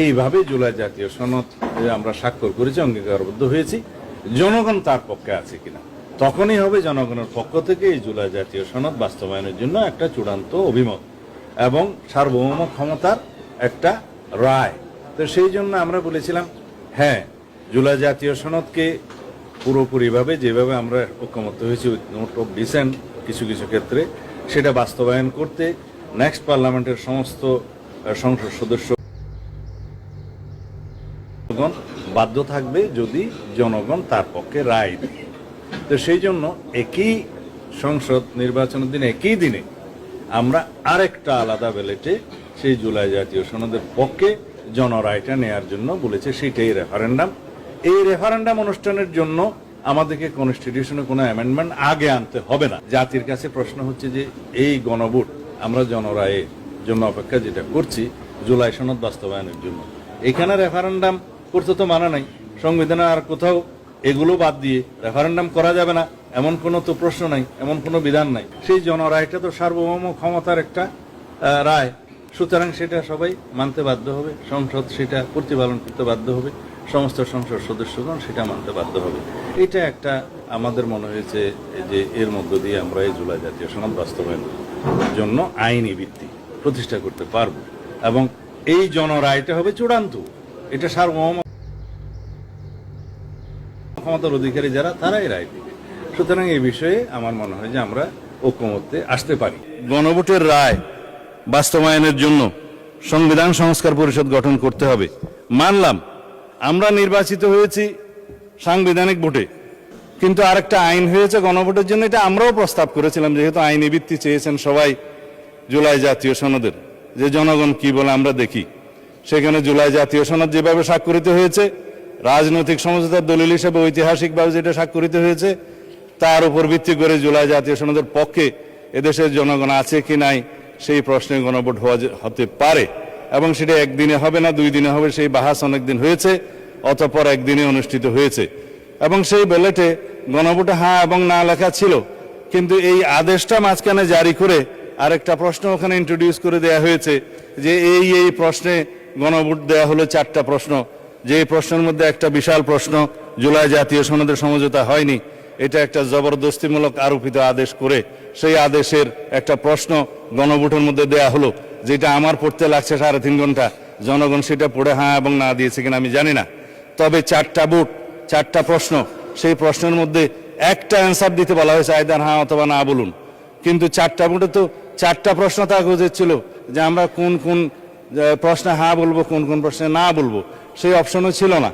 এইভাবে জুলাই জাতীয় সনদ আমরা স্বাক্ষর করেছি, অঙ্গীকারবদ্ধ হয়েছি, জনগণ তার পক্ষে আছে কিনা তখনই হবে জনগণের পক্ষ থেকে এই জুলাই জাতীয় সনদ বাস্তবায়নের জন্য একটা চূড়ান্ত অভিমত এবং সার্বভৌম ক্ষমতার একটা রায়। তো সেই জন্য আমরা বলেছিলাম হ্যাঁ, জুলাই জাতীয় সনদকে পুরোপুরিভাবে যেভাবে আমরা ঐক্যমত্য হয়েছি নোট অফ ডিসেন্ট কিছু কিছু ক্ষেত্রে সেটা বাস্তবায়ন করতে নেক্সট পার্লামেন্টের সমস্ত সংসদ সদস্যগণ বাধ্য থাকবে যদি জনগণ তার পক্ষে রায় দেয়। তো সেই জন্য একই সংসদ নির্বাচনের দিনে একই দিনে আমরা আরেকটা আলাদা ব্যালেটে সেই জুলাই জাতীয় সনদের পক্ষে জনরায়টা নেয়ার জন্য বলেছে, সেটাই রেফারেন্ডাম। এই রেফারেন্ডাম অনুষ্ঠানের জন্য আমাদেরকে কনস্টিটিউশনে কোনো অ্যামেন্ডমেন্ট আগে আনতে হবে না। জাতির কাছে প্রশ্ন হচ্ছে যে এই গণভোট আমরা জনরায়ের জন্য অপেক্ষা যেটা করছি জুলাই সনদ বাস্তবায়নের জন্য, এখানে রেফারেন্ডাম করতে তো মানা নাই। সংবিধানে আর কোথাও এগুলো বাদ দিয়ে রেফারেন্ডাম করা যাবে না এমন কোনো তো প্রশ্ন নাই, এমন কোনো বিধান নাই। সেই জনরায়টা তো সার্বভৌম ক্ষমতার একটা রায়, সুতরাং সেটা সবাই মানতে বাধ্য হবে, সংসদ সেটা প্রতিপালন করতে বাধ্য হবে, সমস্ত সংসদ সদস্যগণ সেটা মানতে বাধ্য হবে। এটা একটা আমাদের মনে হয়েছে যে এর মধ্য দিয়ে আমরা এই জুলাই জাতীয় সনদ বাস্তবায়নের জন্য আইনি ভিত্তি প্রতিষ্ঠা করতে পারব এবং এই জনরায়টা হবে চূড়ান্ত। এটা সার্বভৌম ক্ষমতার অধিকারী যারা তারাই রায় দিবে। সুতরাং এই বিষয়ে আমার মনে হয় যে আমরা ঐক্যমত্যে আসতে পারি। গণভোটের রায় বাস্তবায়নের জন্য সংবিধান সংস্কার পরিষদ গঠন করতে হবে মানলাম, আমরা নির্বাচিত হয়েছি সাংবিধানিক ভোটে, কিন্তু আরেকটা আইন হয়েছে গণভোটের জন্য। এটা আমরাও প্রস্তাব করেছিলাম, যেহেতু আইনি ভিত্তি চেয়েছেন সবাই জুলাই জাতীয় সনদের, যে জনগণ কি বলে আমরা দেখি। সেখানে জুলাই জাতীয় সনদ যেভাবে স্বাক্ষরিত হয়েছে, রাজনৈতিক সমঝোতার দলিল হিসেবে ঐতিহাসিকভাবে যেটা স্বাক্ষরিত হয়েছে, তার উপর ভিত্তি করে জুলাই জাতীয় সনদের পক্ষে এদেশের জনগণ আছে কি নাই সেই প্রশ্নে গণভোট হতে পারে এবং সেটা একদিনে হবে না, 2 দিনে হবে। সেই বাহাস অনেকদিন হয়েছে, অতঃপর একদিনে অনুষ্ঠিত হয়েছে এবং সেই ব্যালটে গণভোটে হ্যাঁ এবং না লেখা ছিল, কিন্তু এই আদেশটা মাঝখানে জারি করে আরেকটা প্রশ্ন ওখানে ইন্ট্রোডিউস করে দেয়া হয়েছে যে এই প্রশ্নে গণভোট দেয়া হলো 4টা প্রশ্ন, যে প্রশ্নের মধ্যে একটা বিশাল প্রশ্ন জুলাই জাতীয় সনদের সমঝোতা হয়নি। এটা একটা জবরদস্তিমূলক আরোপিত আদেশ করে সেই আদেশের একটা প্রশ্ন গণভোটের মধ্যে দেয়া হলো, যেটা আমার পড়তে লাগছে 3.5 ঘন্টা। জনগণ সেটা পড়ে হ্যাঁ এবং না দিয়েছে কিনা আমি জানি না, তবে 4টা ভোট 4টা প্রশ্ন, সেই প্রশ্নের মধ্যে একটা অ্যান্সার দিতে বলা হয়েছে, আইদার হ্যাঁ অথবা না বলুন। কিন্তু 4টা ভোটে তো 4টা প্রশ্ন থাকা উচিত ছিল যে আমরা কোন কোন প্রশ্নে হ্যাঁ বলবো, কোন কোন প্রশ্নে না বলবো, সেই অপশনও ছিল না।